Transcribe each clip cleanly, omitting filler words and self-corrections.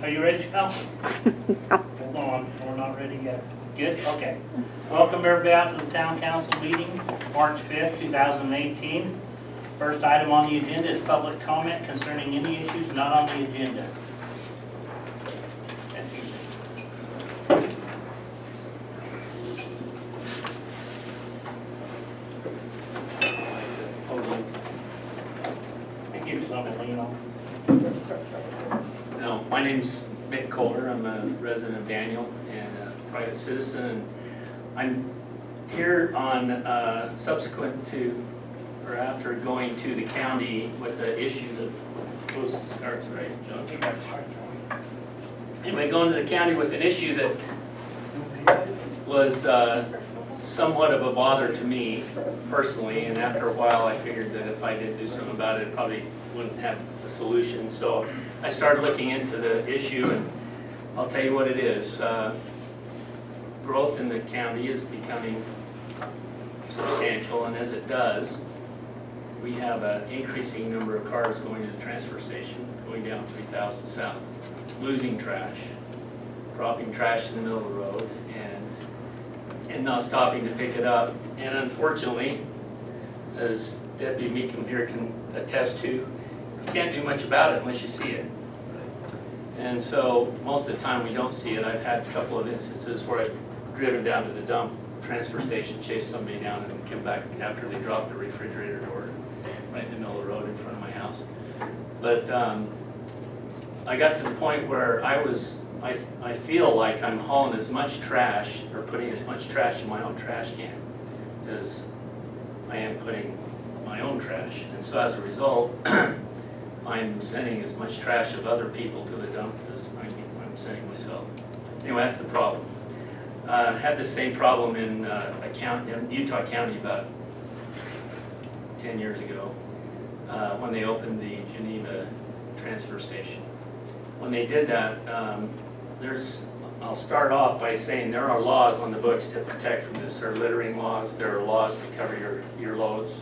Are you ready to come? Hold on, we're not ready yet. Good, okay. Welcome everybody out to the town council meeting, March 5th, 2018. First item on the agenda is public comment concerning any issues not on the agenda. Thank you, something, you know. No, my name's Mick Kohler. I'm a resident of Daniel and a private citizen. And I'm here on subsequent to or after going to the county with the issue that was starts right, John. Anyway, going to the county with an issue that was somewhat of a bother to me personally, and after a while I figured that if I did do something about it, it probably wouldn't have a solution. So I started looking into the issue, and I'll tell you what it is. Growth in the county is becoming substantial, and as it does, we have an increasing number of cars going to the transfer station, going down 3000 south, losing trash, dropping trash in the middle of the road, and not stopping to pick it up. And unfortunately, as Deputy Meekum here can attest to, you can't do much about it unless you see it. And so most of the time we don't see it. I've had a couple of instances where I've driven down to the dump transfer station, chased somebody down, and come back after they dropped the refrigerator door right in the middle of the road in front of my house. But I got to the point where I feel like I'm hauling as much trash or putting as much trash in my own trash can as I am putting my own trash. And so as a result, I'm sending as much trash of other people to the dump as I'm sending myself. Anyway, that's the problem. I had the same problem in Utah County about 10 years ago when they opened the Geneva transfer station. When they did that, I'll start off by saying there are laws on the books to protect from this. There are littering laws, there are laws to cover your loads.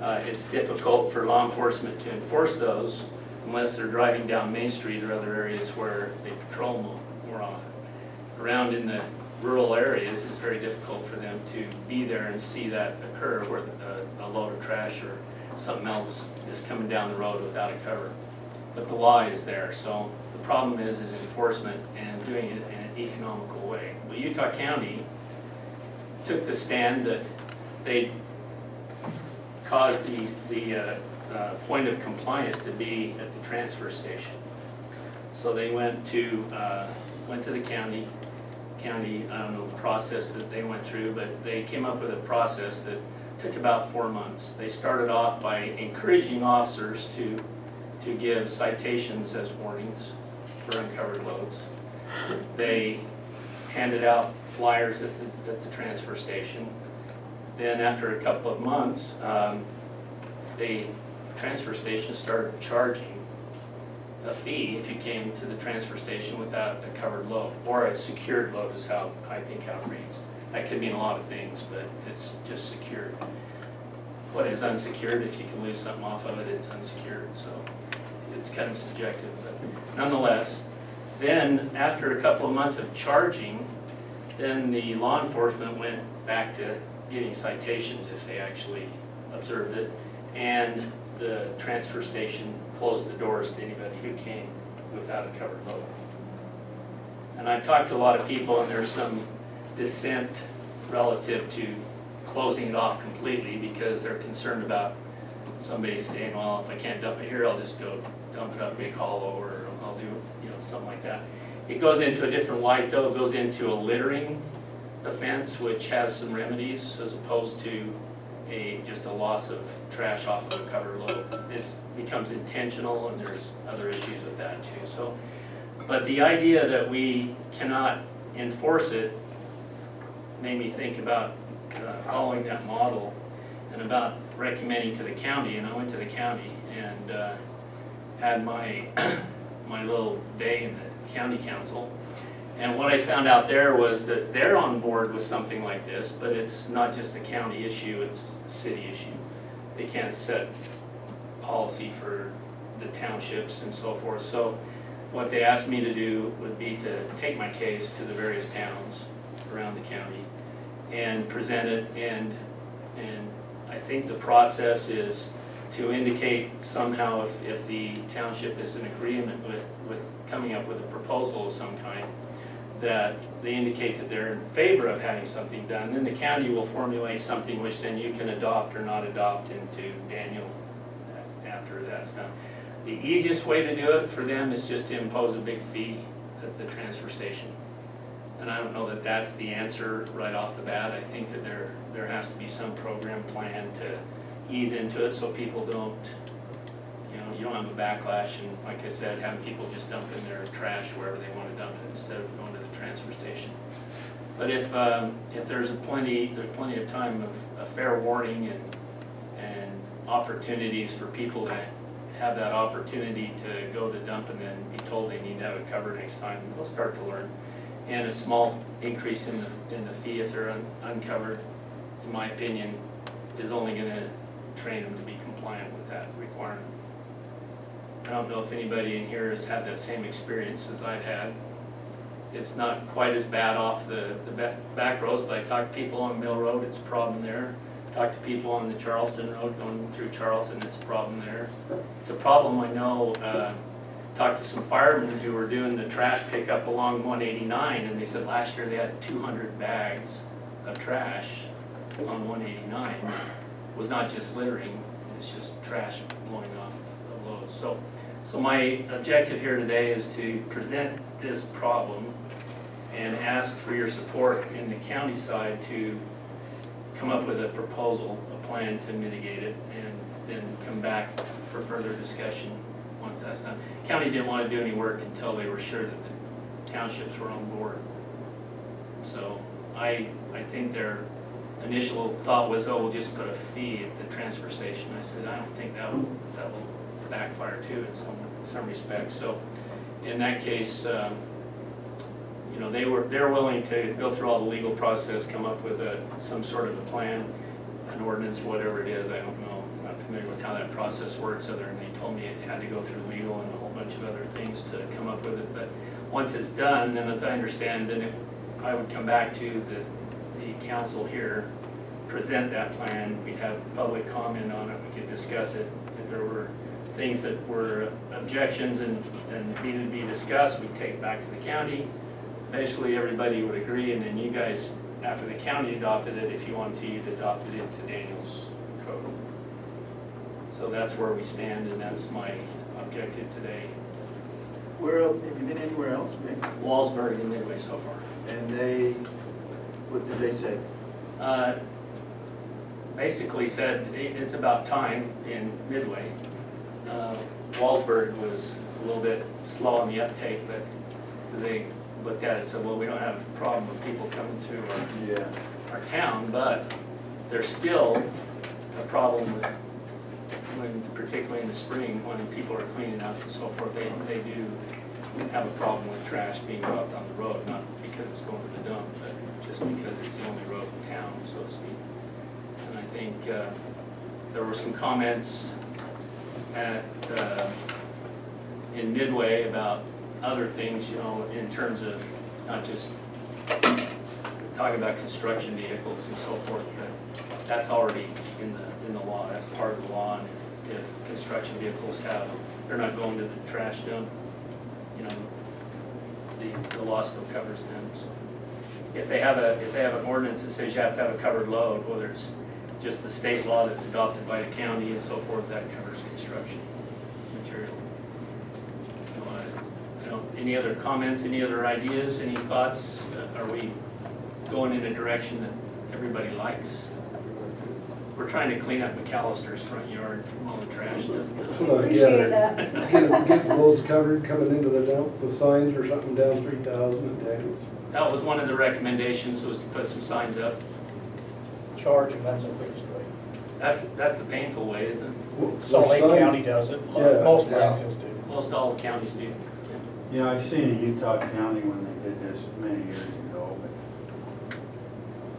It's difficult for law enforcement to enforce those unless they're driving down Main Street or other areas where they patrol more often. Around in the rural areas, it's very difficult for them to be there and see that occur where a load of trash or something else is coming down the road without a cover. But the law is there, so the problem is enforcement and doing it in an economical way. But Utah County took the stand that they caused the point of compliance to be at the transfer station. So they went to the county, I don't know the process that they went through, but they came up with a process that took about 4 months. They started off by encouraging officers to give citations as warnings for uncovered loads. They handed out flyers at the transfer station. Then after a couple of months, the transfer station started charging a fee if you came to the transfer station without a covered load, or a secured load is how I think how it reads. That could mean a lot of things, but it's just secured. What is unsecured? If you can lose something off of it, it's unsecured. So it's kind of subjective, but nonetheless. Then after a couple of months of charging, then the law enforcement went back to giving citations if they actually observed it, and the transfer station closed the doors to anybody who came without a covered load. And I've talked to a lot of people, and there's some dissent relative to closing it off completely because they're concerned about somebody saying, well, if I can't dump it here, I'll just go dump it up Big Hollow, or I'll do something like that. It goes into a different light though. It goes into a littering offense, which has some remedies as opposed to just a loss of trash off of a covered load. It becomes intentional, and there's other issues with that too. So, but the idea that we cannot enforce it made me think about following that model and about recommending to the county. And I went to the county and had my my little day in the county council. And what I found out there was that they're on board with something like this, but it's not just a county issue, it's a city issue. They can't set policy for the townships and so forth. So what they asked me to do would be to take my case to the various towns around the county and present it, and I think the process is to indicate somehow if the township is in agreement with coming up with a proposal of some kind, that they indicate that they're in favor of having something done. Then the county will formulate something which then you can adopt or not adopt into Daniel after that's done. The easiest way to do it for them is just to impose a big fee at the transfer station. And I don't know that that's the answer right off the bat. I think that there has to be some program plan to ease into it so people don't, you don't have a backlash, and like I said, having people just dump in their trash wherever they want to dump it instead of going to the transfer station. But if there's plenty of time of fair warning and opportunities for people to have that opportunity to go to the dump and then be told they need to have it covered next time, they'll start to learn. And a small increase in the fee if they're uncovered, in my opinion, is only going to train them to be compliant with that requirement. I don't know if anybody in here has had that same experience as I've had. It's not quite as bad off the back roads, but I talk to people on Mill Road, it's a problem there. I talk to people on the Charleston Road going through Charleston, it's a problem there. It's a problem, I know, talked to some firemen who were doing the trash pickup along 189, and they said last year they had 200 bags of trash on 189. It was not just littering, it's just trash blowing off of loads. So my objective here today is to present this problem and ask for your support in the county side to come up with a proposal, a plan to mitigate it, and then come back for further discussion once that's done. County didn't want to do any work until they were sure that the townships were on board. So I think their initial thought was, oh, we'll just put a fee at the transfer station. I said, I don't think that will backfire too in some respects. So in that case, they're willing to go through all the legal process, come up with some sort of a plan, an ordinance, whatever it is. I don't know. I'm not familiar with how that process works, other than they told me it had to go through legal and a whole bunch of other things to come up with it. But once it's done, then as I understand, then I would come back to the council here, present that plan. We'd have public comment on it. We could discuss it. If there were things that were objections and needed to be discussed, we'd take it back to the county. Eventually everybody would agree, and then you guys, after the county adopted it, if you wanted to, you'd adopted it to Daniel's code. So that's where we stand, and that's my objective today. Where else, have you been anywhere else, Mick? Wallsburg and Midway so far. And what did they say? Basically said it's about time in Midway. Wallsburg was a little bit slow on the uptake, but they looked at it and said, well, we don't have a problem with people coming through our town, but there's still a problem with particularly in the spring, when people are cleaning up and so forth, they do have a problem with trash being dropped on the road, not because it's going to the dump, but just because it's the only road in town, so to speak. And I think there were some comments in Midway about other things, in terms of not just talking about construction vehicles and so forth, but that's already in the law. That's part of the law, and if construction vehicles they're not going to the trash dump, the law still covers them. So if they have an ordinance that says you have to have a covered load, whether it's just the state law that's adopted by the county and so forth, that covers construction material. So any other comments, any other ideas, any thoughts? Are we going in a direction that everybody likes? We're trying to clean up McAllister's front yard from all the trash. Appreciate that. Get the loads covered coming into the dump with signs or something down 3,000 and tags. That was one of the recommendations, was to put some signs up. Charge them, that's the quickest way. That's the painful way, isn't it? Salt Lake Signs- County does it, Yeah, most yeah. landfills do. Most all the counties do. Yeah, I've seen in Utah County when they did this many years ago, but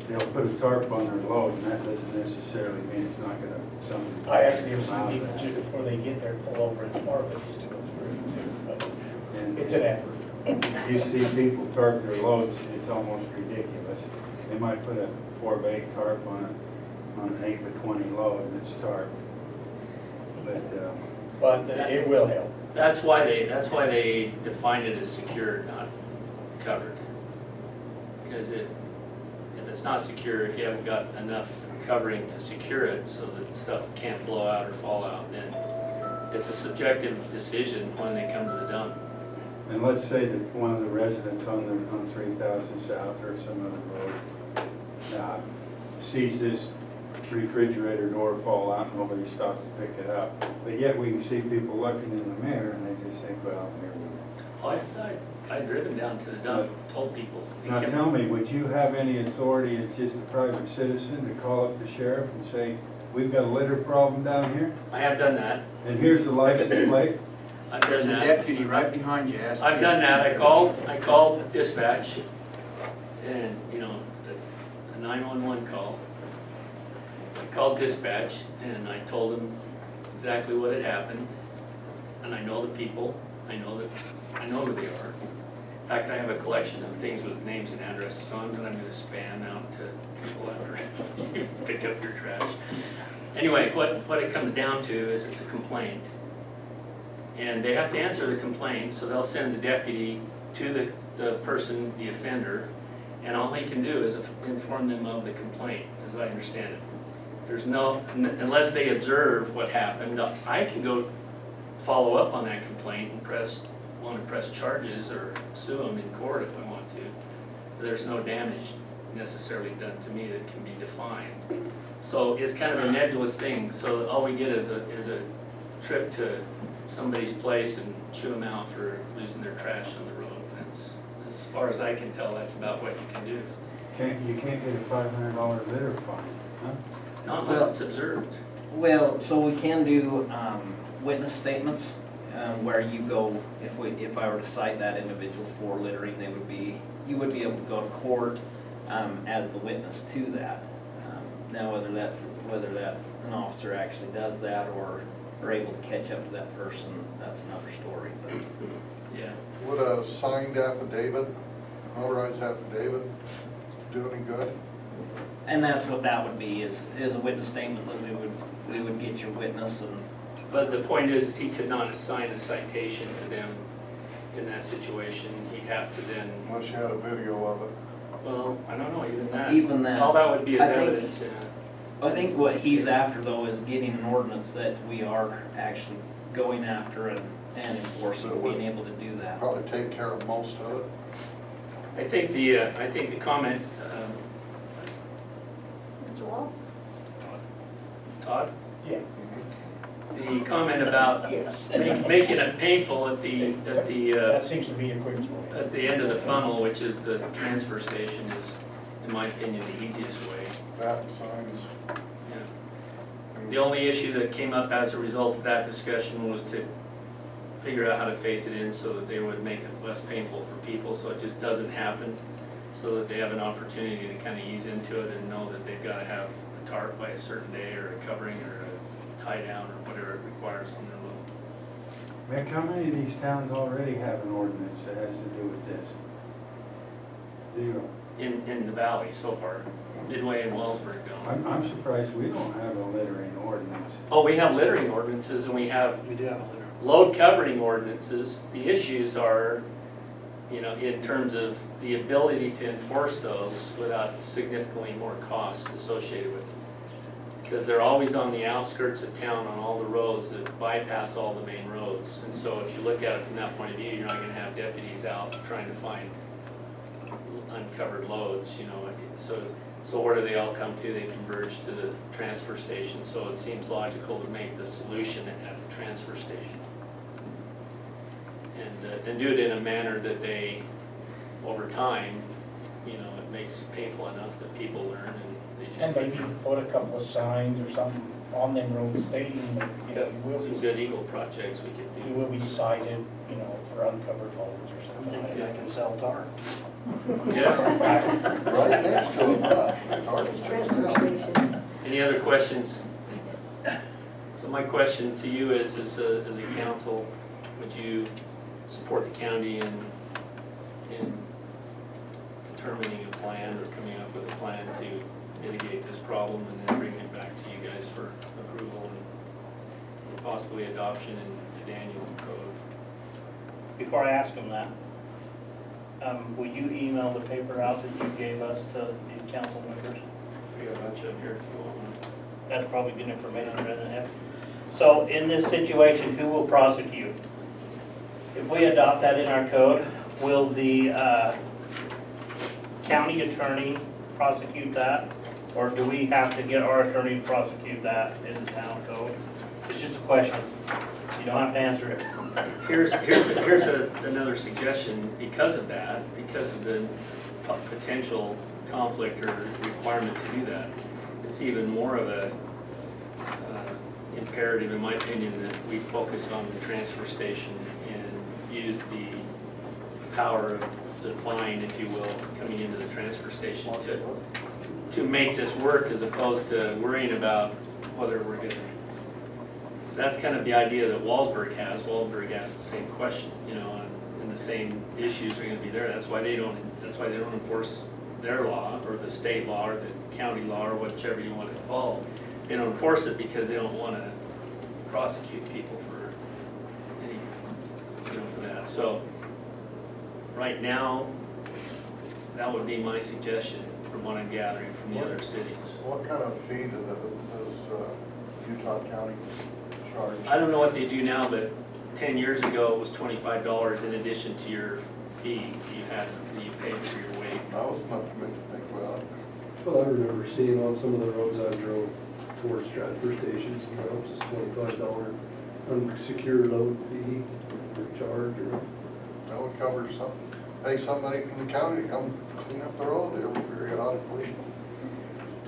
they'll put a tarp on their load, and that doesn't necessarily mean it's not gonna, something. I actually have seen people, just before they get there, pull over and tarp it just to go through too. But And It's an effort. You see people tarp their loads, it's almost ridiculous. They might put a 4x8 tarp on an 8x20 load, and it's tarp. But, But it will help. That's why they defined it as secured, not covered. Because if it's not secure, if you haven't got enough covering to secure it so that stuff can't blow out or fall out, then it's a subjective decision when they come to the dump. and let's say that one of the residents on 3000 South or some other road sees this refrigerator door fall out and nobody stops to pick it up. But yet we can see people looking in the mirror and they just think, well, here we go. I'd driven down to the dump, told people. Now tell me, would you have any authority as just a private citizen to call up the sheriff and say, we've got a litter problem down here, I have done that. and here's the license plate? I've There's done a that. deputy right behind you. Ask I've him. done that. I called dispatch and, you know, a 911 call. I called dispatch and I told them exactly what had happened. And I know the people. I know who they are. In fact, I have a collection of things with names and addresses on that I'm gonna spam out to people after you pick up your trash. Anyway, what it comes down to is it's a complaint. And they have to answer the complaint, so they'll send the deputy to the person, the offender, and all he can do is inform them of the complaint, as I understand it. There's no, unless they observe what happened, I can go follow up on that complaint and want to press charges or sue them in court if I want to. There's no damage necessarily done to me that can be defined. So it's kind of a nebulous thing, so all we get is a trip to somebody's place and chew them out for losing their trash on the road. That's, as far as I can tell, that's about what you can do. You can't get a $500 litter fine, huh? Not unless it's observed. Well, so we can do witness statements where you go, if I were to cite that individual for littering, you would be able to go to court as the witness to that. Now, whether that an officer actually does that or are able to catch up to that person, that's another story. But Yeah. Would a signed affidavit, notarized affidavit, do any good? and that's what that would be, is a witness statement that we would get your witness and. But the point is he could not assign a citation to them in that situation. He'd have to then, Unless you had a video of it. well, I don't know, even that. Even that. All that would be as I think- evidence, yeah. I think what he's after though is getting an ordinance that we are actually going after and enforcing, being able to do that. Probably take care of most of it. I think the comment, Mr. Wall? Todd, Yeah. the comment about Yes. making it painful at the That seems to be the quickest way. at the end of the funnel, which is the transfer station, is, in my opinion, the easiest way. That signs. Yeah. The only issue that came up as a result of that discussion was to figure out how to phase it in so that they would make it less painful for people, so it just doesn't happen, so that they have an opportunity to kind of ease into it and know that they've got to have a tarp by a certain day, or a covering, or a tie down, or whatever it requires on their load. Mick, how many of these towns already have an ordinance that has to do with this? Zero. In the valley so far, Midway and Wellsburg don't. I'm surprised we don't have a littering ordinance. Oh, we have littering ordinances, and we have We do have a litter. load covering ordinances. The issues are, you know, in terms of the ability to enforce those without significantly more cost associated with them. Because they're always on the outskirts of town on all the roads that bypass all the main roads. And so if you look at it from that point of view, you're not gonna have deputies out trying to find uncovered loads, you know. So where do they all come to? They converge to the transfer station. So it seems logical to make the solution at the transfer station. And do it in a manner that they, over time, you know, it makes it painful enough that people learn and they just. And maybe put a couple of signs or something on them roads stating that, you know, Some good Eagle projects we could you do. will be cited, you know, for uncovered loads or I'm something like thinking I that. can sell tar. Yeah. Right next to it, Transfer station. Any other questions? So my question to you is, as a council, would you support the county in determining a plan or coming up with a plan to mitigate this problem and then bring it back to you guys for approval and possibly adoption in the Daniel Code. Before I ask them that, will you email the paper out that you gave us to the council members? We got a bunch up here if you want one. That's probably good information rather than have. So in this situation, who will prosecute? If we adopt that in our code, will the county attorney prosecute that? Or do we have to get our attorney to prosecute that in the town code? It's just a question. You don't have to answer it. Here's another suggestion because of that, because of the potential conflict or requirement to do that. It's even more of a imperative, in my opinion, that we focus on the transfer station and use the power of the fine, if you will, coming into the transfer station to make this work as opposed to worrying about whether we're gonna. That's kind of the idea that Walsburg has. Walsburg asks the same question, you know, and the same issues are gonna be there. That's why they don't enforce their law, or the state law, or the county law, or whichever you want to follow. They don't enforce it because they don't want to prosecute people for any, you know, for that. So, right now, that would be my suggestion from what I'm gathering from the other cities. What kind of fee does Utah County charge? I don't know what they do now, but 10 years ago, it was $25 in addition to your fee that you paid for your weight. That was enough to make you think about it. Well, I remember seeing on some of the roads I drove towards transfer stations, you know, just $25 unsecured load fee or charge or. That would cover some, pay somebody from the county to come clean up the road periodically.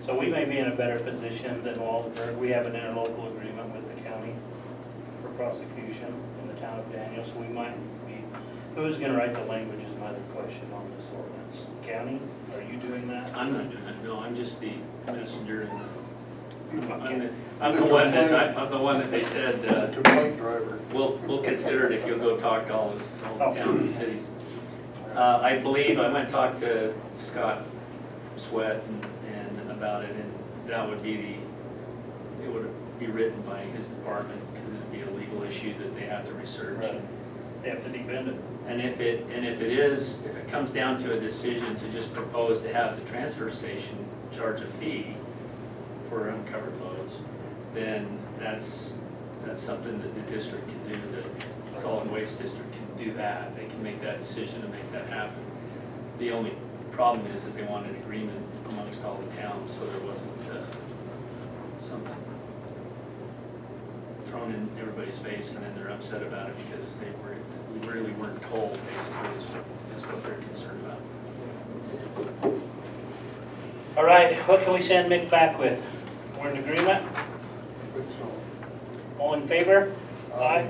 So we may be in a better position than Walsburg. We have an interlocal agreement with the county for prosecution in the town of Daniel, so we might be, who's gonna write the language is my other question on this ordinance. County, are you doing that? I'm not doing that, no, I'm just the messenger and Okay. I'm the one that they said, Complaint driver. we'll consider it if you'll go talk to all the towns and cities. I believe, I went and talked to Scott Sweat and about it, and that would be it would be written by his department, because it'd be a legal issue that they have to research. Right. They have to defend it. And if it comes down to a decision to just propose to have the transfer station charge a fee for uncovered loads, then that's something that the district can do, the solid waste district can do that. They can make that decision and make that happen. The only problem is they want an agreement amongst all the towns, so there wasn't something thrown in everybody's face and then they're upset about it because we really weren't told, basically, is what they're concerned about. All right, what can we send Mick back with? We're in agreement? All in favor? Aye.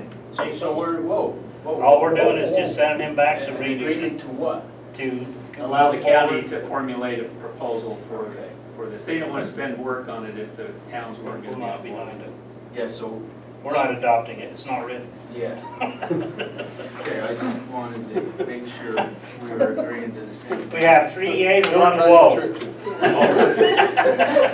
So we're, whoa. All we're doing is just sending him back to redo, Agreement to what? to Allow the move county forward. to formulate a proposal for this. They don't want to spend work on it if the towns weren't We'll going to not be be behind doing it. it. Yeah, so, We're not adopting it, it's not written. yeah. Okay, I just wanted to make sure we were agreeing to the same. We have 3 yeas and 1 Don't whoa. trick you.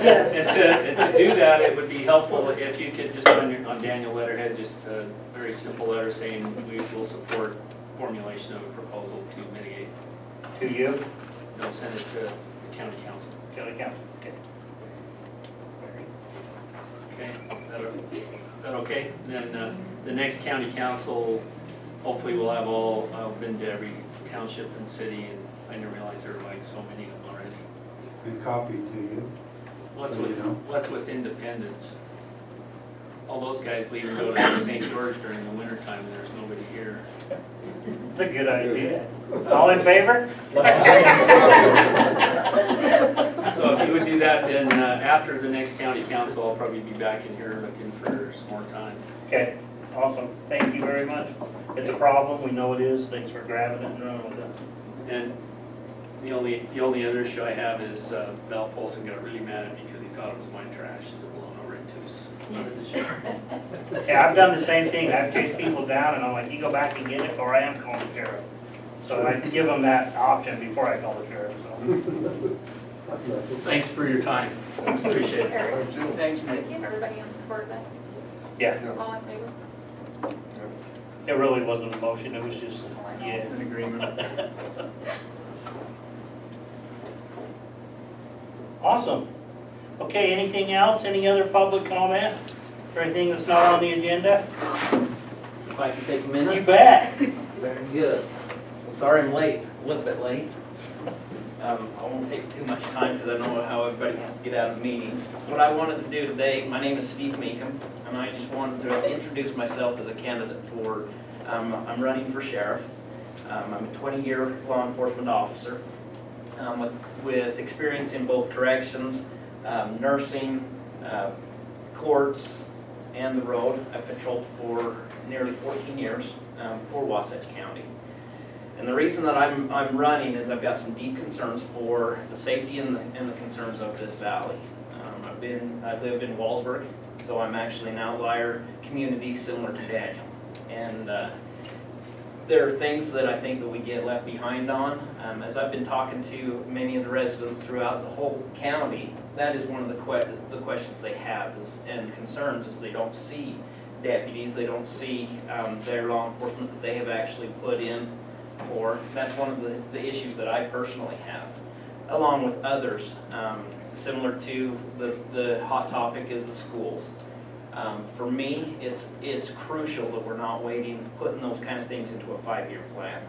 Yes. And to do that, it would be helpful if you could just on Daniel letterhead, just a very simple letter saying we will support formulation of a proposal to mitigate. To you, They'll send it to the county council. county council, okay. Okay, is that okay? Then the next county council, hopefully we'll have I've been to every township and city, and I didn't realize there were like so many of them already. And copy to you. What's with Independence? All those guys leave and go to St. George during the wintertime, and there's nobody here. It's a good idea. All in favor? So if you would do that, then after the next county council, I'll probably be back in here looking for some more time. Okay, awesome, thank you very much. It's a problem, we know it is, thanks for grabbing it and running with it. And the only other issue I have is Val Polson got really mad at me because he thought it was my trash that had blown over into who's under the sheriff. Yeah, I've done the same thing. I've chased people down and I'm like, you go back and get it or I am calling the sheriff. So I give them that option before I call the sheriff, so. That's nice. Thanks for your time. Appreciate it. Eric, Thank you. Thanks, Mike. thank you. Everybody in support of that? Yeah, Yes. All in favor? it really wasn't a motion. It was just, yeah. An agreement. Awesome. Okay, anything else? Any other public comment? Or anything that's not on the agenda? If I can take a You minute? bet. Very good. Well, sorry I'm late, a little bit late. I won't take too much time because I know how everybody wants to get out of meetings. What I wanted to do today, my name is Steve Meekum, and I just wanted to introduce myself as a candidate for, I'm running for sheriff. I'm a 20-year law enforcement officer with experience in both corrections, nursing, courts, and the road. I've patrolled for nearly 14 years for Wasatch County. And the reason that I'm running is I've got some deep concerns for the safety and the concerns of this valley. I live in Walsburg, so I'm actually an outlier community similar to Daniel. And there are things that I think that we get left behind on. As I've been talking to many of the residents throughout the whole county, that is one of the questions they have and concerns is they don't see deputies, they don't see their law enforcement that they have actually put in for. That's one of the issues that I personally have, along with others. Similar to the hot topic is the schools. For me, it's crucial that we're not putting those kind of things into a 5-year plan.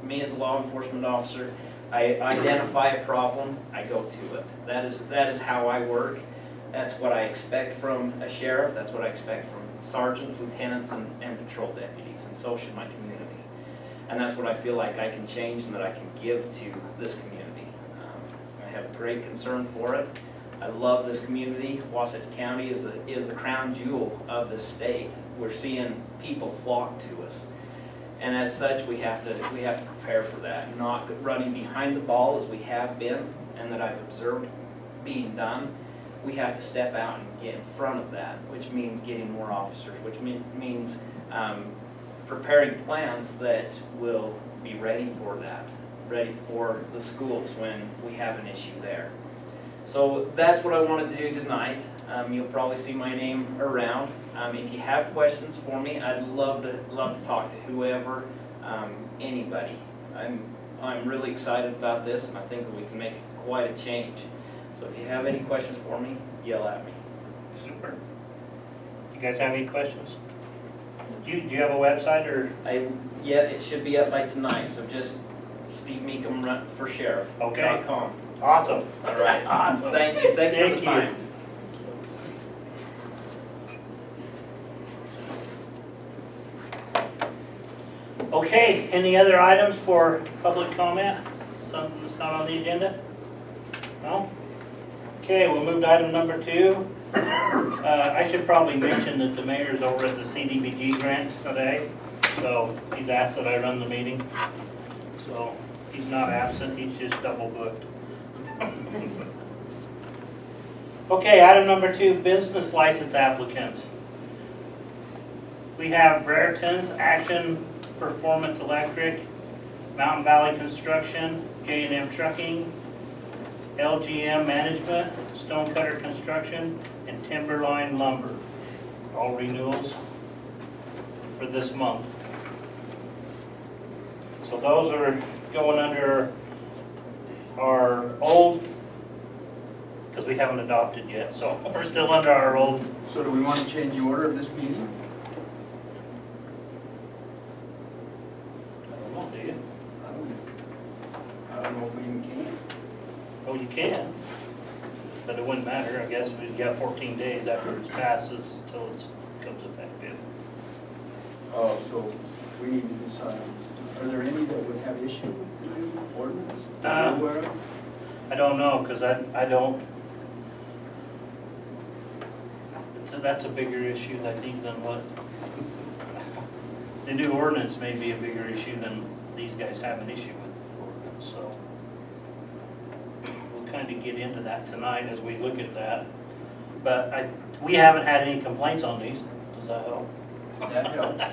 Me as a law enforcement officer, I identify a problem, I go to it. That is how I work. That's what I expect from a sheriff. That's what I expect from sergeants, lieutenants, and patrol deputies, and so should my community. And that's what I feel like I can change and that I can give to this community. I have a great concern for it. I love this community. Wasatch County is the crown jewel of this state. We're seeing people flock to us. And as such, we have to prepare for that. Not running behind the ball as we have been and that I've observed being done. We have to step out and get in front of that, which means getting more officers, which means preparing plans that will be ready for that, ready for the schools when we have an issue there. So that's what I wanted to do tonight. You'll probably see my name around. If you have questions for me, I'd love to talk to whoever, anybody. I'm really excited about this, and I think that we can make quite a change. So if you have any questions for me, yell at me. Super. You guys have any questions? Do you have a website or? Yeah, it should be up by tonight, so just Steve Meekum Run for Sheriff. Okay. .com. Awesome. All right. Awesome. Thank you. Thanks for Thank the you. time. Okay, any other items for public comment? Something that's not on the agenda? No? Okay, we'll move to item number 2. I should probably mention that the mayor's over at the CDBG grants today, so he's asked that I run the meeting. So he's not absent, he's just double booked. Okay, item number 2, business license applicants. We have Brereton's, Action Performance Electric, Mountain Valley Construction, J&M Trucking, LGM Management, Stonecutter Construction, and Timberline Lumber. All renewals for this month. So those are going under our old, because we haven't adopted yet, so we're still under our old. So do we want to change the order of this meeting? I don't know, do you? I don't know if we even can. Oh, you can, but it wouldn't matter, I guess. We've got 14 days after it's passes until it becomes effective. Oh, so we need to decide. Are there any that would have issue with the new ordinance? that we're aware of? I don't know, because I don't, that's a bigger issue, I think, than what, the new ordinance may be a bigger issue than these guys have an issue with the ordinance, so we'll kind of get into that tonight as we look at that. But we haven't had any complaints on these. Does that help? That helps.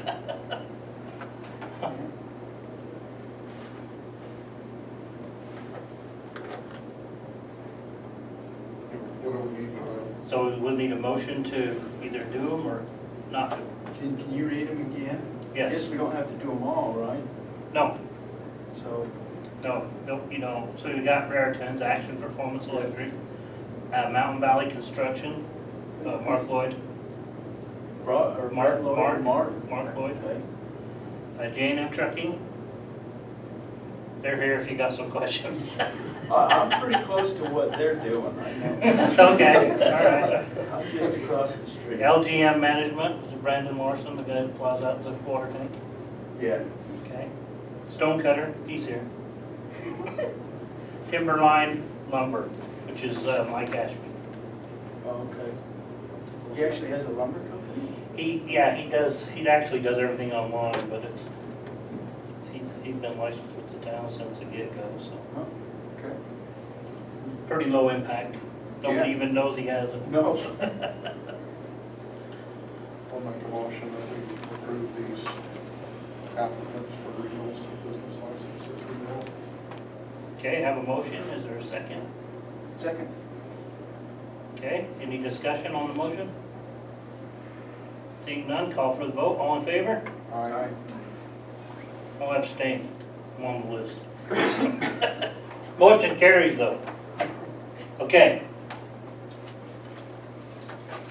What do we need for that? So we would need a motion to either do them or not do them. Can you read them again? I Yes. guess we don't have to do them all, right? No, So, no, you know, so we got Raritan's Action Performance Electric, Mountain Valley Construction, Mark Lloyd, or Mark Lloyd, Lloyd. Mark? Mark Lloyd. Okay. J&M Trucking. They're here if you got some questions. I'm pretty close to what they're doing right now. That's okay, all right. I'm just across the street. LGM Management, is Brandon Morrison, the guy that plows out the water tank. Yeah. Okay. Stonecutter, he's here. Timberline Lumber, which is Mike Ashby. Oh, okay. He actually has a lumber company? He actually does everything online, but he's been licensed with the town since the get-go, so. Oh, okay. Pretty low impact. Nobody Yeah. even knows he has it. No. I'll make a motion that we approve these applicants for renewals of business licenses renewal. Okay, have a motion, is there a second? Second. Okay, any discussion on the motion? Seeing none, call for the vote, all in favor? Aye. I'll abstain, I'm on the list. Motion carries though. Okay,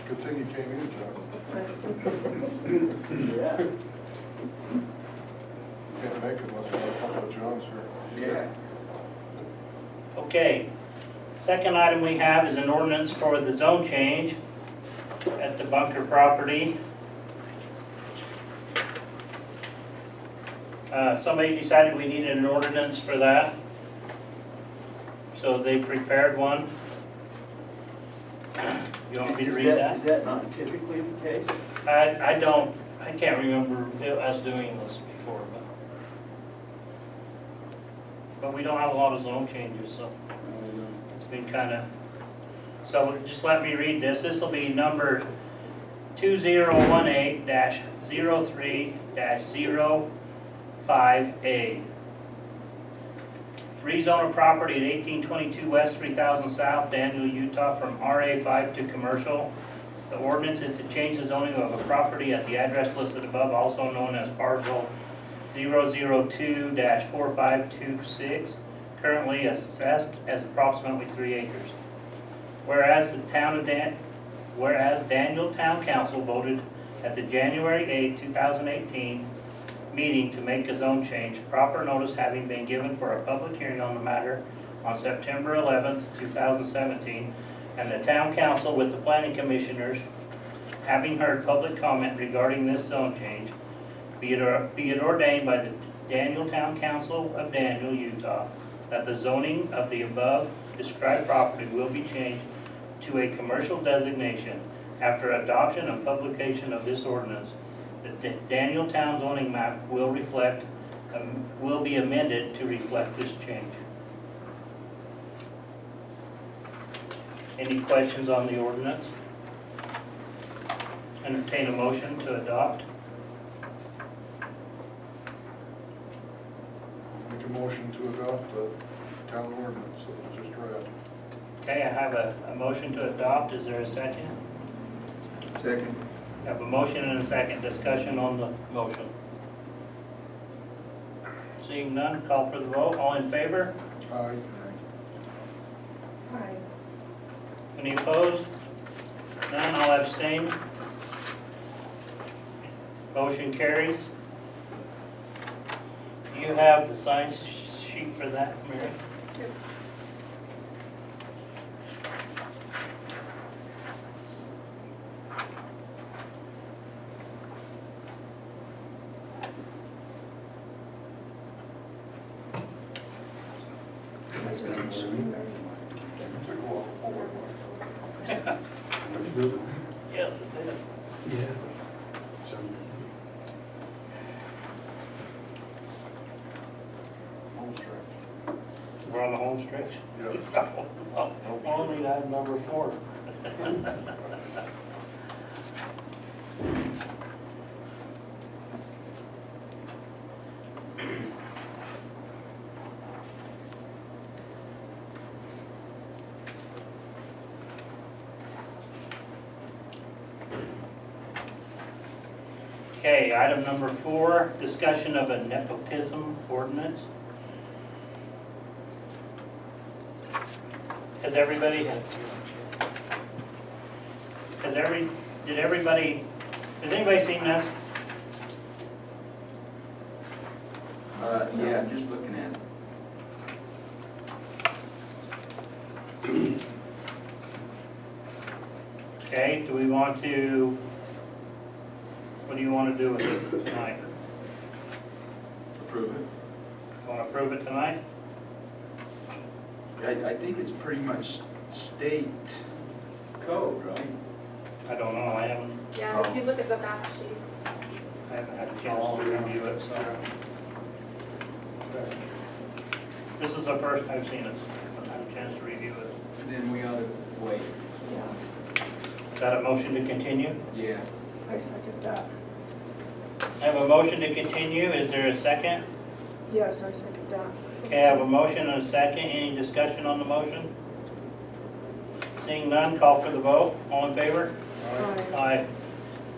Good thing you came in, John. Yeah. Can't make it unless we have a couple of Johns here. Yeah. okay. Second item we have is an ordinance for the zone change at the Bunker property. Somebody decided we needed an ordinance for that, so they prepared one. You want me to read that? Is that not typically the case? I can't remember us doing this before, but we don't have a lot of zone changes, so it's been kind of, so just let me read this. This will be number 2018-03-05A. Rezone a property at 1822 West, 3000 South, Danville, Utah from RA5 to commercial. The ordinance is to change the zoning of a property at the address listed above, also known as parcel 002-4526, currently assessed as approximately 3 acres. Whereas Daniel Town Council voted at the January 8, 2018 meeting to make a zone change, proper notice having been given for a public hearing on the matter on September 11, 2017, and the Town Council with the Planning Commissioners having heard public comment regarding this zone change, be it ordained by the Daniel Town Council of Daniel, Utah, that the zoning of the above described property will be changed to a commercial designation after adoption and publication of this ordinance. The Daniel Town zoning map will be amended to reflect this change. Any questions on the ordinance? Entertain a motion to adopt. Make a motion to adopt the town ordinance that was just read. Okay, I have a motion to adopt. Is there a second? Second. I have a motion and a second. Discussion on the motion. Seeing none, call for the vote. All in favor? Aye. Aye. Any opposed? None, I'll abstain. Motion carries. Do you have the sign sheet for that, Mary? Yes, it did. Yeah. Home stretch. We're on the home stretch? Yeah. Only item number 4. Okay, item number 4, discussion of a nepotism ordinance. Has everybody, has anybody seen this? Yeah, I'm just looking at it. Okay, do we want to, what do you want to do with it tonight? Approve it. Want to approve it tonight? I think it's pretty much state code, right? I don't know, I haven't Yeah, if you look at the back sheets. had a chance to review it, so. This is the first I've seen it, I haven't had a chance to review it. Then we ought to wait. Is that a motion to continue? Yeah. I second that. I have a motion to continue, is there a second? Yes, I second that. Okay, I have a motion and a second, any discussion on the motion? Seeing none, call for the vote, all in favor? Aye. Aye.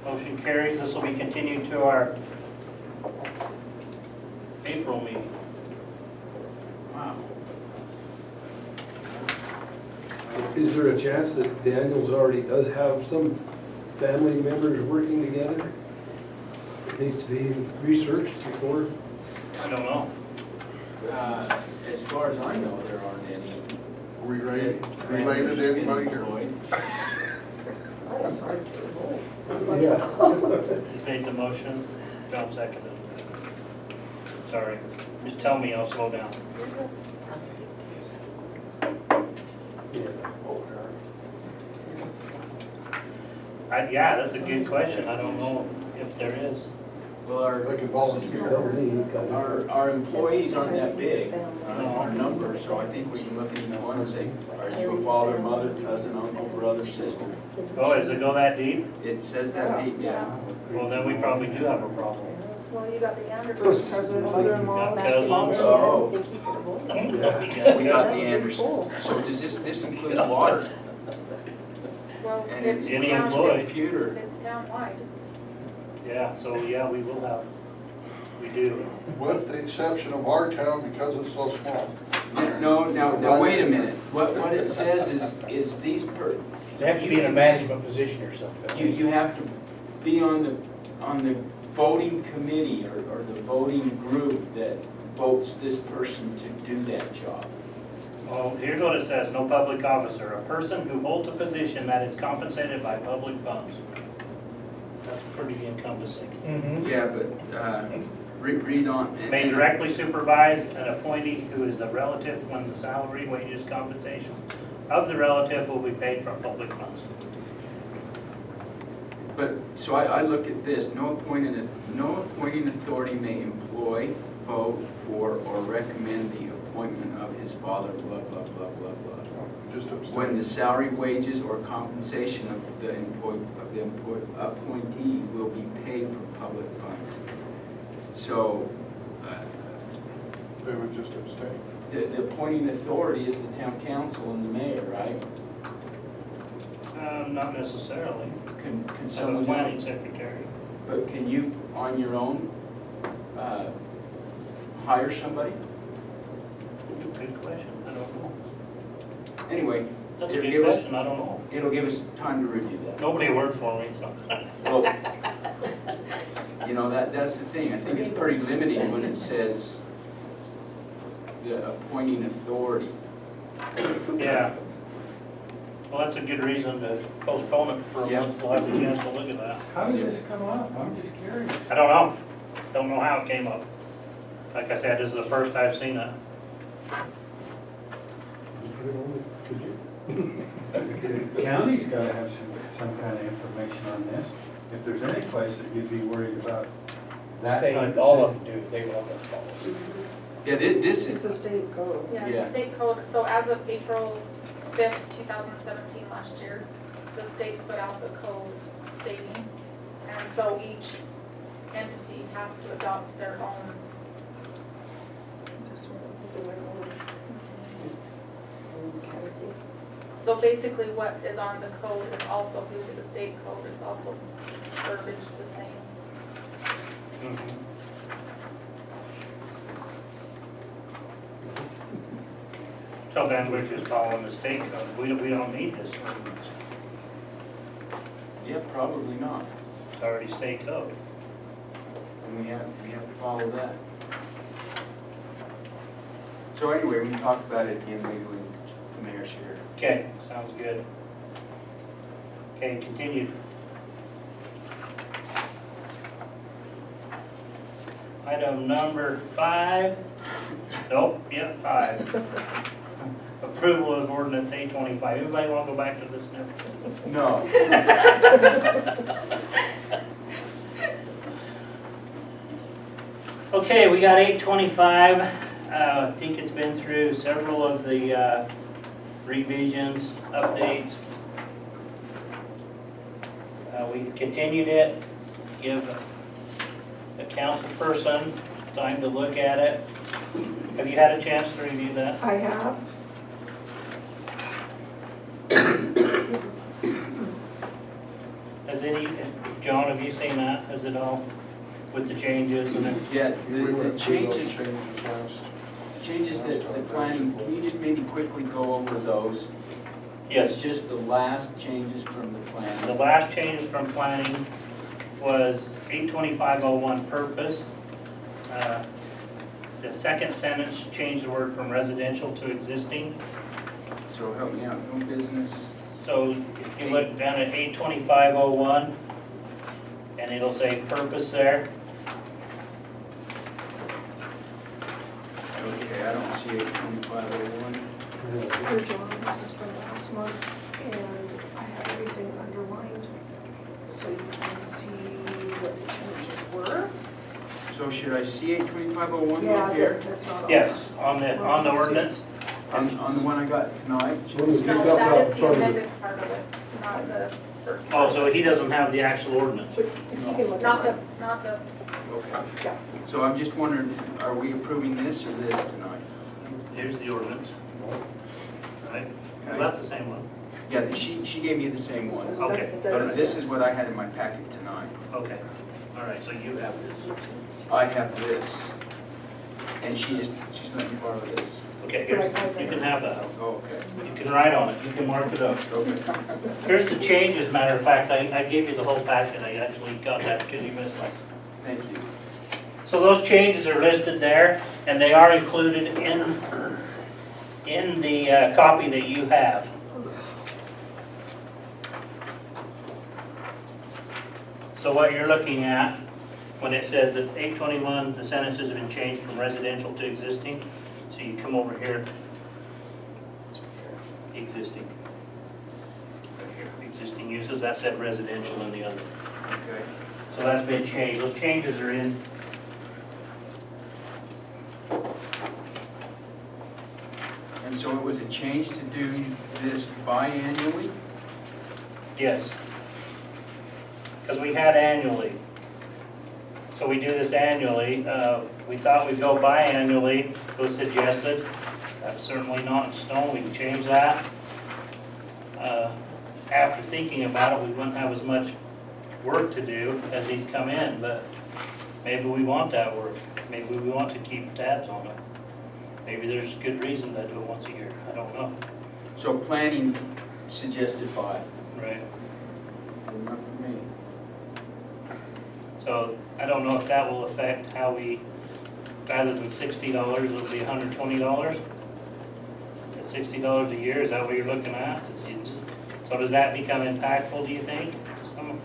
Motion carries, this will be continued to our April meeting. Wow. Is there a chance that Daniels already does have some family members working together? It needs to be researched before. I don't know. As far as I know, there aren't any. Related to anybody here? employed. That's hard to avoid. Yeah. He's made the motion, John seconded. Sorry, just tell me, I'll slow down. Yeah, that's a good question, I don't know if there is. Well, our, They can volunteer. our employees aren't that big, our numbers, so I think we can look at each one and say, are you a father, mother, cousin, uncle, brother, sister? Oh, does it go that deep? It says that deep, yeah. Well, then we probably do have a problem. Well, you got the Andersons. First cousin, mother-in-law. Got cousins. Oh. They keep it avoided. We got the Anderson. So does this include water? Well, And it's any town, employee. Computer? it's town-wide. Yeah, so yeah, we will have, we do. With the exception of our town because it's so small. No, now, wait a minute. What it says is these They have to be in a management position or something. you have to be on the voting committee or the voting group that votes this person to do that job. Well, here's what it says, no public officer, a person who holds a position that is compensated by public funds. That's pretty encompassing. Yeah, but read on. May directly supervise an appointee who is a relative when the salary, wages, compensation of the relative will be paid from public funds. But, so I look at this, no appointing authority may employ, vote for, or recommend the appointment of his father, blah, blah, blah, blah, blah. Just abstain. When the salary, wages, or compensation of the appointee will be paid from public funds. So, They would just abstain. the appointing authority is the town council and the mayor, right? Not necessarily. Can Have a someone, planning secretary. but can you, on your own, hire somebody? Good question, I don't know. Anyway, That's a it'll good give us, question, I don't know. it'll give us time to review that. Nobody worked for me, so. Well, you know, that's the thing, I think it's pretty limiting when it says the appointing authority. Yeah. Well, that's a good reason to postpone it for a Yeah. month, we'll have a chance to look at that. How did this come up? I'm just curious. I don't know how it came up. Like I said, this is the first I've seen it. The county's gotta have some kind of information on this. If there's any place that you'd be worried about that type State, of all of thing. them do, they will have that policy. Yeah, this It's is, a state code. Yeah, it's Yeah. a state code, so as of April 5th, 2017, last year, the state put out the code stating, and so each entity has to adopt their own. This one, the way over. Mackenzie. So basically what is on the code is also due to the state code, it's also verbiage the same. So then we're just following the state code. We don't need this ordinance. Yeah, probably not. It's already state code. And we have to follow that. So anyway, we can talk about it again maybe when the mayor's here. Okay, sounds good. Okay, continue. Item number 5. Nope, yeah, 5. Approval of ordinance 825. Anybody want to go back to this now? No. Okay, we got 825. I think it's been through several of the revisions, updates. We continued it, give a council person time to look at it. Have you had a chance to review that? I have. Has any, John, have you seen that? Has it all, with the changes and it? Yeah, We the went through those changes, changes last. that the planning, can you just maybe quickly go over those? Yes. It's just the last changes from the The plan. last change from planning was 82501 purpose. The second sentence changed the word from residential to existing. So help me out, no business. So if you look down at 82501, and it'll say purpose there. Okay, I don't see 82501. Here, John, this is from last month, and I have everything underlined, so you can see what the changes were. So should I see 82501 Yeah, up here? that's not all. Yes, on the ordinance. On the one I got tonight? Well, should I No, see- Pick up that out is in the front of it. amended part of it, not the first. Oh, so he doesn't have the actual ordinance. But if you can look Not at the, not the, Okay. Yeah. So I'm just wondering, are we approving this or this tonight? Here's the ordinance. Right? Well, Okay. that's the same one. Yeah, she gave me the same one. Okay, But this is what I had in my packet tonight. Okay. All right, so you have this. I have this. And she's letting me borrow this. Okay, here's, you can have that. Oh, okay. You can write on it. You can mark it up. Okay. Here's the changes, matter of fact, I gave you the whole packet. I actually got that because you missed it. Thank you. So those changes are listed there, and they are included in the copy that you have. So what you're looking at, when it says that 821, the sentences have been changed from residential to existing, so you come over here, existing. Right here, existing uses, that said residential in the other. Okay. So that's been changed, those changes are in. And so it was a change to do this biannually? Yes. Because we had annually. So we do this annually. We thought we'd go biannually, it was suggested. That's certainly not in stone, we can change that. After thinking about it, we wouldn't have as much work to do as these come in, but maybe we want that work. Maybe we want to keep tabs on it. Maybe there's good reason to do it once a year, I don't know. So planning suggested 5. Right. Good enough for me. So I don't know if that will affect how we, rather than $60, it'll be $120. At $60 a year, is that what you're looking at? So does that become impactful, do you think? Some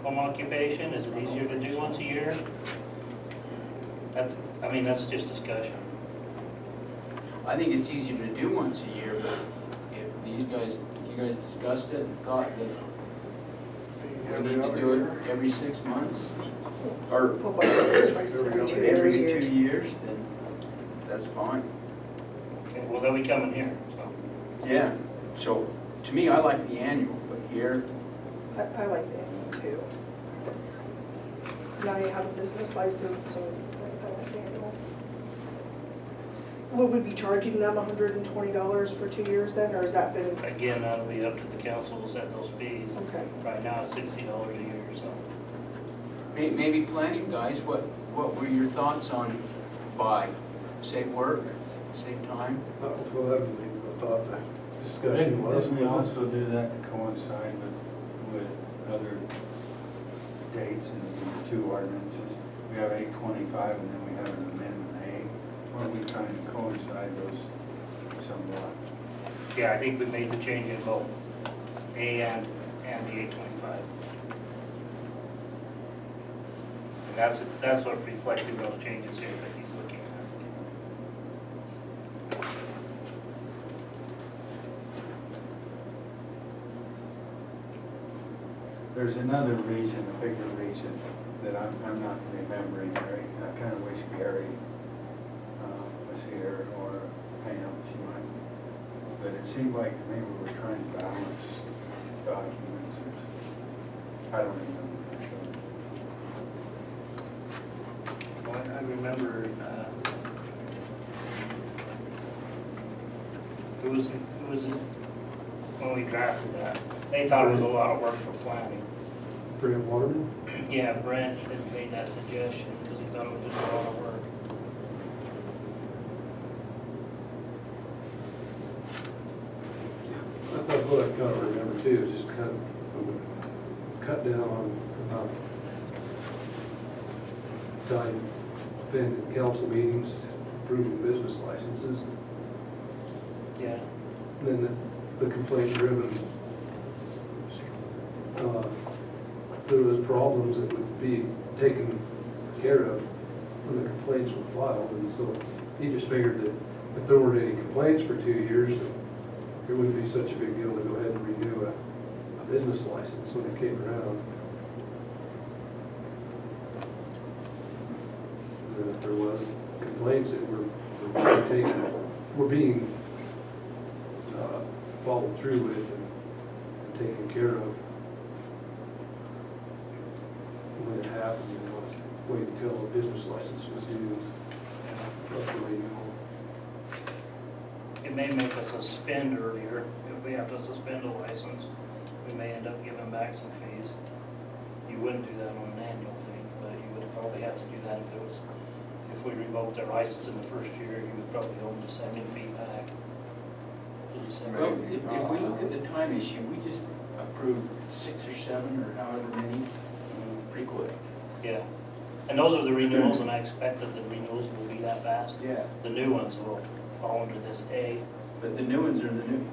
home occupation, is it easier to do once a year? I mean, that's just discussion. I think it's easier to do once a year, but if you guys discussed it and thought that we need to do it every 6 months, or Well, why don't we try 72 every 2 years? years, then that's fine. Okay, well, they'll be coming here, so. Yeah, so to me, I like the annual, but here, I like the annual too. Now you have a business license and I like the annual. Would we be charging them $120 for 2 years then, or has that been, Again, that'll be up to the council to set those fees. okay? Right now, it's $60 a year, so. maybe planning guys, what were your thoughts on buy? Save work, save time? Well, that would be the thought, the discussion was. Didn't we also do that to coincide with other dates in the two ordinances? We have 825 and then we have an amendment A. Weren't we trying to coincide those somewhat? Yeah, I think we made the change in both, A and the 825. And that's what reflected those changes here that he's looking at. There's another reason, a bigger reason, that I'm not remembering, Gary. I kind of wish Gary was here, or Pam, she might. But it seemed like to me we were trying to balance documents, or, I don't remember. Well, I remember, who was it, when we drafted that? They thought it was a lot of work for planning. Brent Waterman? Yeah, Brent had made that suggestion because he thought it was just a lot of work. I thought what I kind of remember too, is just cut down on time spent in council meetings, approving business licenses. Yeah. And then the complaint driven, if there was problems that would be taken care of when the complaints were filed. And so he just figured that if there weren't any complaints for 2 years, that it wouldn't be such a big deal to go ahead and renew a business license when it came around. And then if there was complaints that were being followed through with and taken care of, when it happened, you know, wait until a business license was due. That's the way you know. It may make us suspend earlier. If we have to suspend a license, we may end up giving back some fees. You wouldn't do that on an annual thing, but you would probably have to do that if we revoked their license in the first year, you would probably owe them the second fee back. Well, if we look at the time issue, we just approved 6 or 7 or however many, pretty quick. Yeah, and those are the renewals, and I expect that the renewals will be that fast. Yeah. The new ones will fall under this A. But the new ones are the new,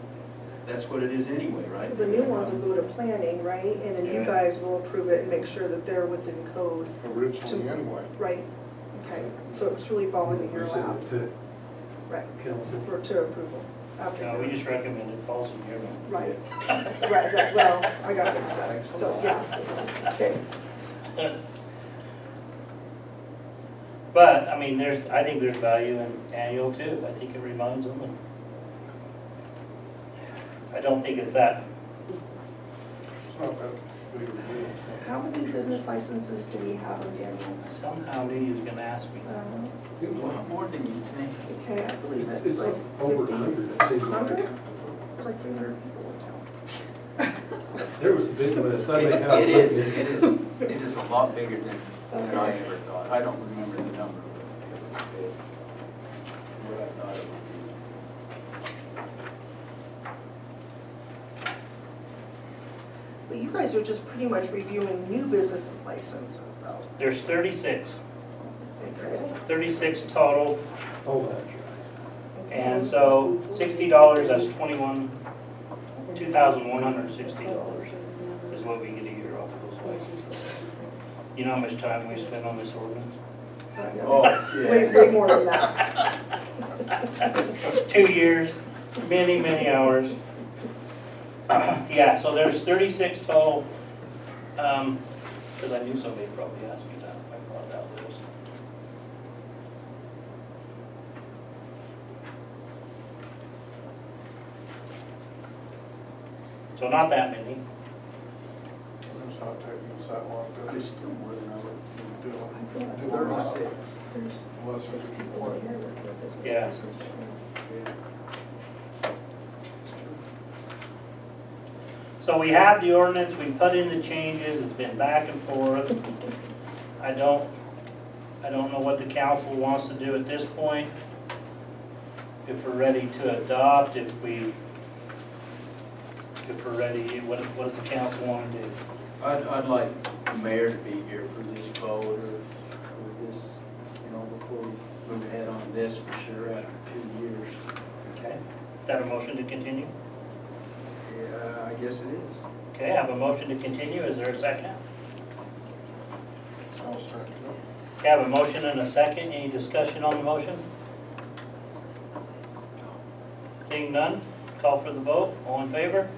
that's what it is anyway, right? The new ones will go to planning, right? And then you Yeah. guys will approve it and make sure that they're within code, Originally anyway. right? Okay, so it's really falling in your Rescind lap, it to right, council. for, to approval after. No, we just recommend it falls in your lap. Right, right, that- well, I got fixed that, so, yeah, okay. But, I mean, I think there's value in annual too. I think it reminds them. And I don't think it's that, It's not that big of a deal. How many business licenses do we have in Daniel? somehow knew you was gonna ask me. A lot more than you think. Okay, I believe It's it's like over 50. 100, it seems like. 100? There's like 300 people in town. There was a big list. I make out. It is a lot bigger than I ever thought. I don't remember the number, but what I thought it would But you guys are just pretty much reviewing new business licenses though. There's 36 Okay. total. Oh, that's right. And so $60, that's $2,160 is what we get a year off of those licenses. You know how much time we spend on this ordinance? Oh, Way more than that. 2 years, many, many hours. Yeah, so there's 36 total, because I knew somebody would probably ask me that, I brought that list. So not that many. It's not taking us that long to It's still more than I would. do I thought do a lot, 36. there's unless there's people people. in here that do business Yeah. license. So we have the ordinance, we put in the changes, it's been back and forth. I don't know what the council wants to do at this point. If we're ready to adopt, if we're ready, what does the council want to do? I'd like the mayor to be here for this vote or this, before we move ahead on this for sure after 2 years. Okay, is that a motion to continue? Yeah, I guess it is. Okay, I have a motion to continue, is there a second? I'll start. Okay, I have a motion and a second, any discussion on the motion? Seeing none, call for the vote, all in favor?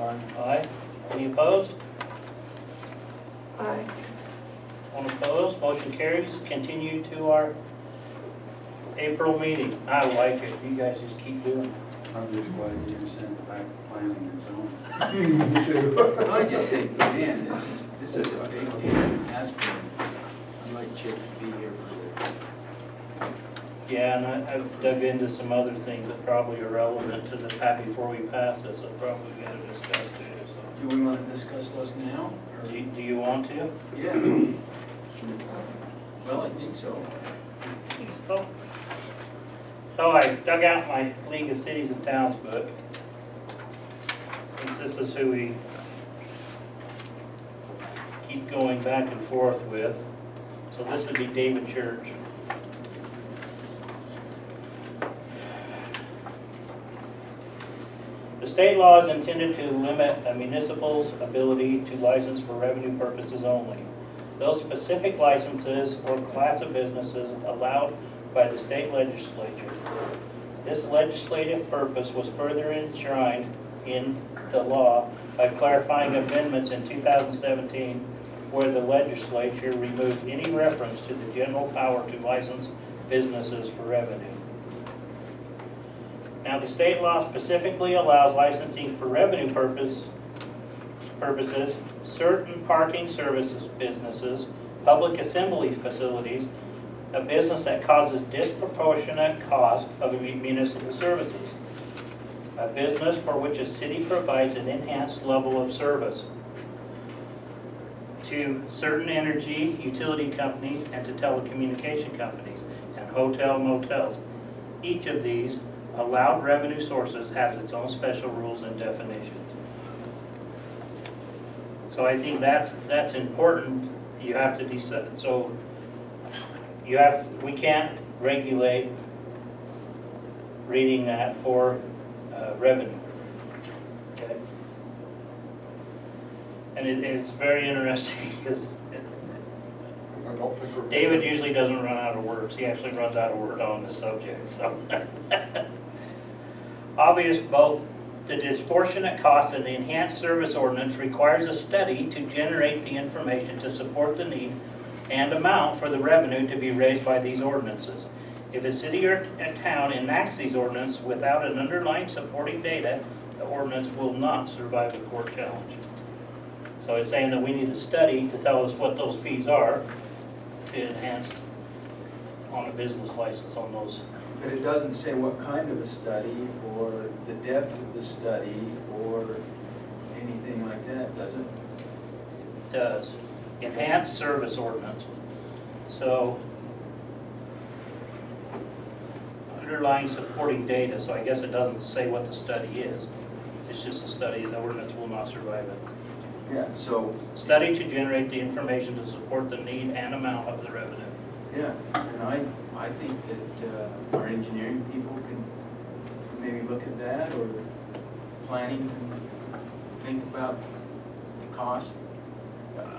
Aye. Any opposed? Aye. One opposed, motion carries. Continue to our April meeting. I like it, you guys just keep doing it. I'm just glad you sent it back to planning and zoning. I just think, man, this is a big deal, it has been. I'd like Chip to be here for Yeah, and I've dug into some other things that probably are relevant to the, before we pass this, I'll probably gotta discuss too, Do we want to discuss those now? so. Do you want to? Yeah. Well, I think so. So I dug out my League of Cities and Towns book, since this is who we keep going back and forth with. So this would be David Church. The state law is intended to limit a municipal's ability to license for revenue purposes only. Those specific licenses or class of businesses allowed by the state legislature. This legislative purpose was further enshrined in the law by clarifying amendments in 2017 where the legislature removed any reference to the general power to license businesses for revenue. Now, the state law specifically allows licensing for revenue purposes, certain parking services businesses, public assembly facilities, a business that causes disproportionate cost of municipal services, a business for which a city provides an enhanced level of service, to certain energy utility companies and to telecommunication companies and hotel motels. Each of these allowed revenue sources has its own special rules and definitions. So I think that's important. You have to decide. So we can't regulate reading that for revenue. Okay. And it's very interesting because I don't think we're. David usually doesn't run out of words. He actually runs out of word on this subject, so. Obvious, both the disproportionate cost and the enhanced service ordinance requires a study to generate the information to support the need and amount for the revenue to be raised by these ordinances. If a city or a town enacts these ordinances without an underlying supporting data, the ordinance will not survive a court challenge. So it's saying that we need a study to tell us what those fees are to enhance on a business license on those. But it doesn't say what kind of a study or the depth of the study or anything like that, does it? Does. Enhanced service ordinance. So, underlying supporting data, so I guess it doesn't say what the study is. It's just a study, the ordinance will not survive it. Yeah, so, Study to generate the information to support the need and amount of the revenue. yeah, and I think that our engineering people can maybe look at that, or planning can think about the cost.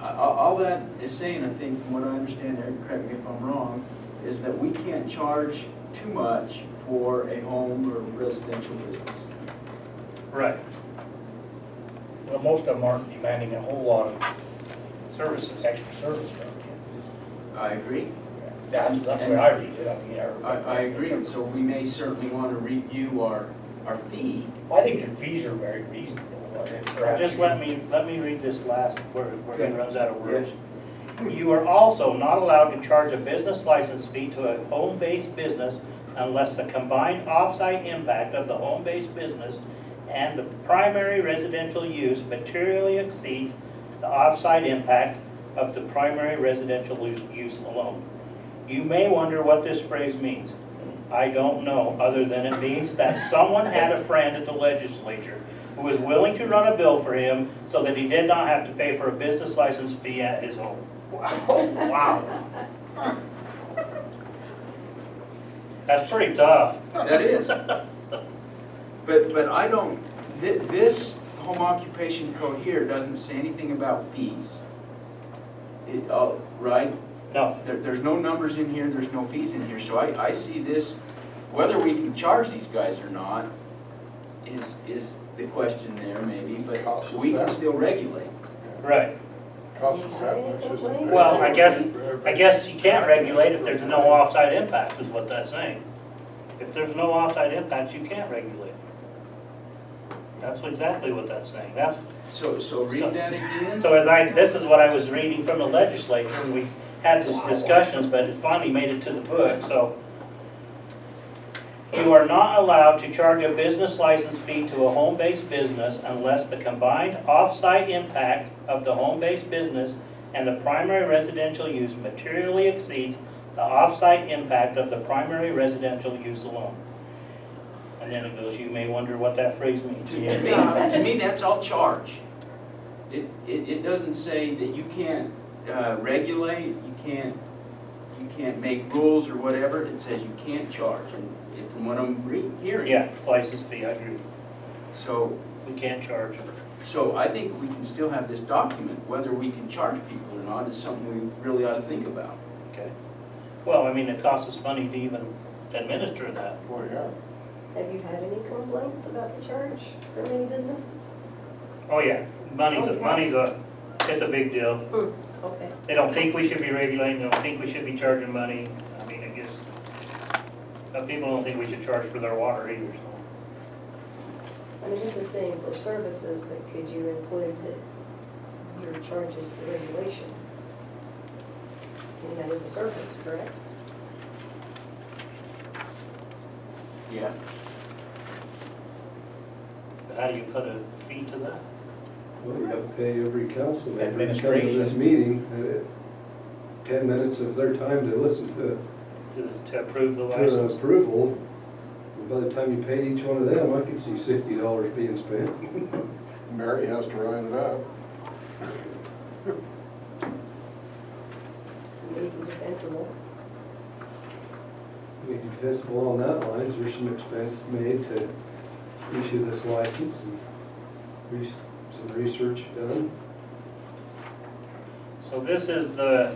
All that is saying, I think, from what I understand, Eric, correct me if I'm wrong, is that we can't charge too much for a home or residential business. Right. Well, most of them aren't demanding a whole lot of services, extra service from you. I agree. That's the way I read it, I mean, I agree, and so we may certainly want to review our fee. I think your fees are very reasonable. Just let me read this last where he runs out of words. You are also not allowed to charge a business license fee to a home-based business unless the combined off-site impact of the home-based business and the primary residential use materially exceeds the off-site impact of the primary residential use alone. You may wonder what this phrase means. I don't know, other than it means that someone had a friend at the legislature who was willing to run a bill for him so that he did not have to pay for a business license fee at his home. Wow. That's pretty tough. That is. But I don't, this home occupation code here doesn't say anything about fees. It, right? No. There's no numbers in here, there's no fees in here, so I see this, whether we can charge these guys or not is the question there maybe, but Costs us we can that. still regulate. Right. Costs us that much just to pay. Well, I guess you can't regulate if there's no off-site impact, is what that's saying. If there's no off-site impact, you can't regulate. That's exactly what that's saying. That's, So read that again? so this is what I was reading from the legislature, and we had these discussions, but it finally made it to the book, so. You are not allowed to charge a business license fee to a home-based business unless the combined off-site impact of the home-based business and the primary residential use materially exceeds the off-site impact of the primary residential use alone. And then it goes, you may wonder what that phrase means. To me, that's all charge. It doesn't say that you can't regulate, you can't make rules or whatever. It says you can't charge. And from what I'm hearing. Yeah, license fee, I agree. So, We can't charge. so I think we can still have this document. Whether we can charge people or not is something we really ought to think about. Okay. Well, I mean, it costs us money to even administer that. Well, yeah. Have you had any complaints about the charge from any businesses? Oh, yeah, it's a big deal. Okay. They don't think we should be regulating, they don't think we should be charging money. I mean, it gets, some people don't think we should charge for their water either, so. I mean, this is saying for services, but could you include that your charge is the regulation? And that is a service, correct? Yeah. But how do you put a fee to that? Well, you have to pay every council member to come to Administration. this meeting, 10 minutes of their time to listen to To approve the to license? approval. And by the time you paid each one of them, I could see $60 being spent. Mary has to write it up. Maybe defensible. Be defensible on that line, there's some expense made to issue this license and some research done. So this is the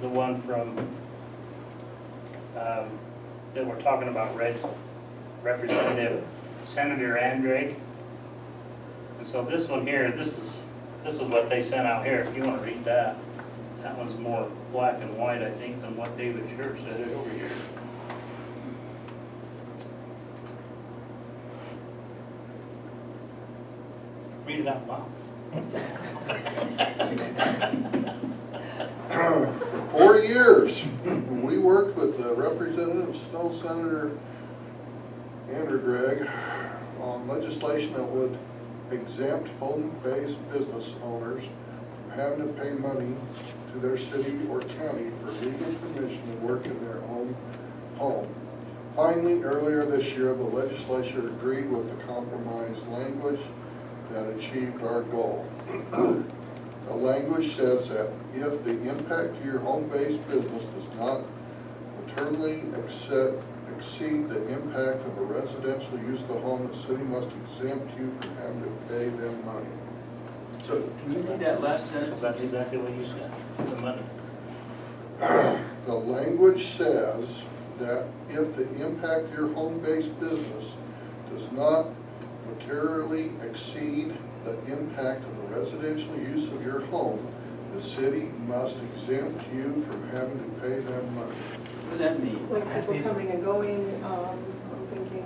one from, that we're talking about, Representative Senator Andrade. And so this one here, this is what they sent out here, if you want to read that. That one's more black and white, I think, than what David Church said over here. Read it out loud. For 4 years, we worked with Representative Snow, Senator Andrade on legislation that would exempt home-based business owners from having to pay money to their city or county for legal permission to work in their own home. Finally, earlier this year, the legislature agreed with the compromise language that achieved our goal. The language says that if the impact to your home-based business does not materially exceed the impact of a residential use of the home, the city must exempt you from having to pay them money. So can you read that last sentence? So that's exactly what you said, the money. The language says that if the impact of your home-based business does not materially exceed the impact of the residential use of your home, the city must exempt you from having to pay them money. What does that mean? Like people coming and going, I'm thinking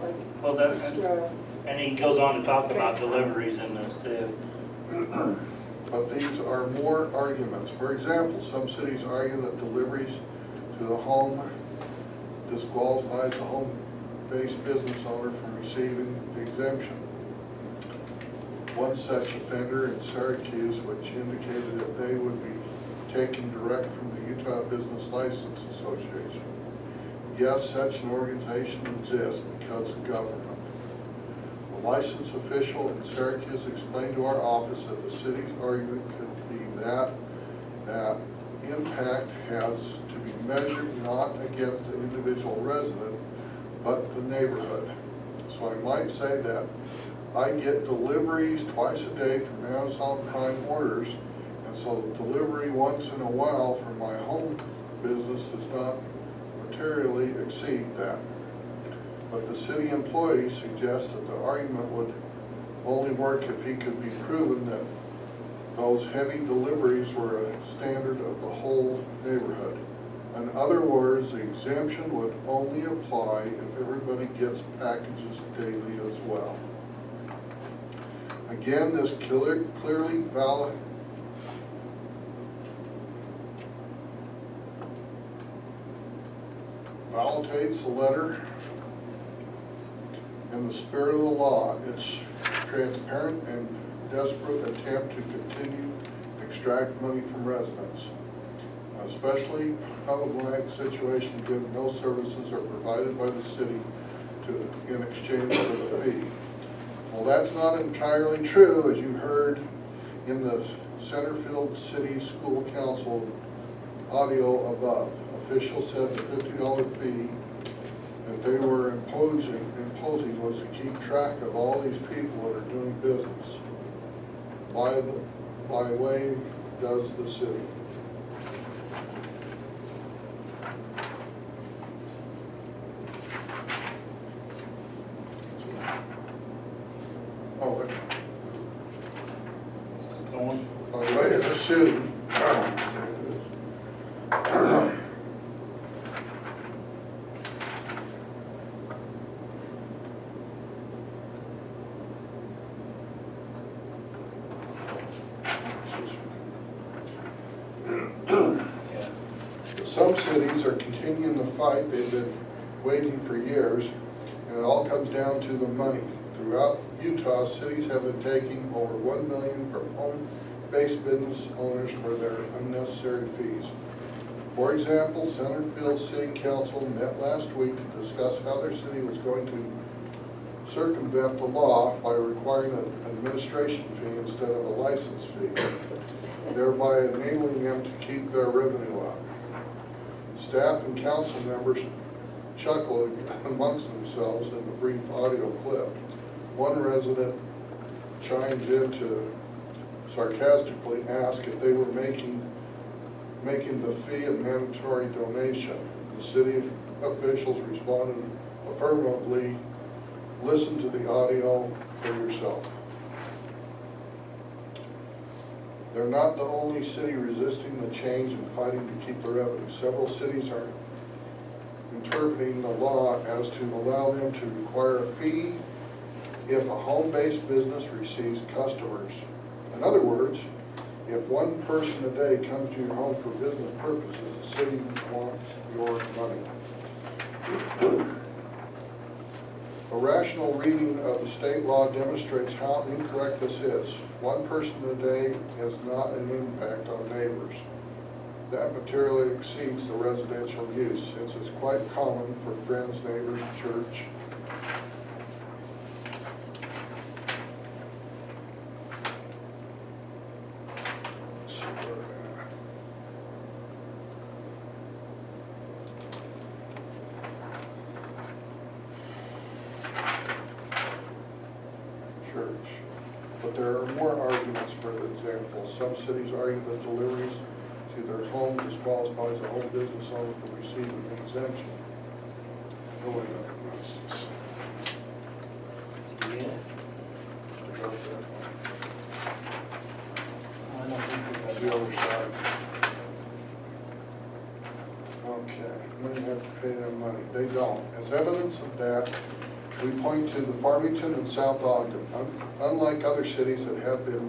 like Well, that, extra. And he goes on to talk about deliveries in this too. But these are more arguments. For example, some cities argue that deliveries to the home disqualifies the home-based business owner from receiving the exemption. One such offender in Syracuse, which indicated that they would be taken direct from the Utah Business License Association. Yes, such an organization exists because of government. The licensed official in Syracuse explained to our office that the city's argument could be that impact has to be measured not against the individual resident, but the neighborhood. So I might say that I get deliveries twice a day from Amazon Prime orders, and so delivery once in a while from my home business does not materially exceed that. But the city employee suggests that the argument would only work if he could be proven that those heavy deliveries were a standard of the whole neighborhood. In other words, the exemption would only apply if everybody gets packages daily as well. Again, this clearly validates the letter and the spirit of the law. It's transparent and desperate attempt to continue to extract money from residents, especially problematic situation given no services are provided by the city in exchange for the fee. Well, that's not entirely true, as you heard in the Centerfield City School Council audio above. Officials said the $50 fee that they were imposing was to keep track of all these people that are doing business. By way does the city. Oh, Going. by the way of the city. Some cities are continuing the fight they've been waging for years, and it all comes down to the money. Throughout Utah, cities have been taking over $1 million from home-based business owners for their unnecessary fees. For example, Centerfield City Council met last week to discuss how their city was going to circumvent the law by requiring an administration fee instead of a license fee, thereby enabling them to keep their revenue up. Staff and council members chuckled amongst themselves in the brief audio clip. One resident chimed in to sarcastically ask if they were making the fee a mandatory donation. The city officials responded affirmatively, listen to the audio for yourself. They're not the only city resisting the change and fighting to keep the revenue. Several cities are interpreting the law as to allow them to require a fee if a home-based business receives customers. In other words, if one person a day comes to your home for business purposes, the city wants your money. A rational reading of the state law demonstrates how incorrect this is. One person a day has not an impact on neighbors. That materially exceeds the residential use, since it's quite common for friends, neighbors, church. But there are more arguments. For example, some cities argue that deliveries to their home disqualifies a home business owner from receiving an exemption. No way, that's Yeah. I don't think we the other side. Okay, then you have to pay them money. They don't. As evidence of that, we point to the Farmington and South Ogden. Unlike other cities that have been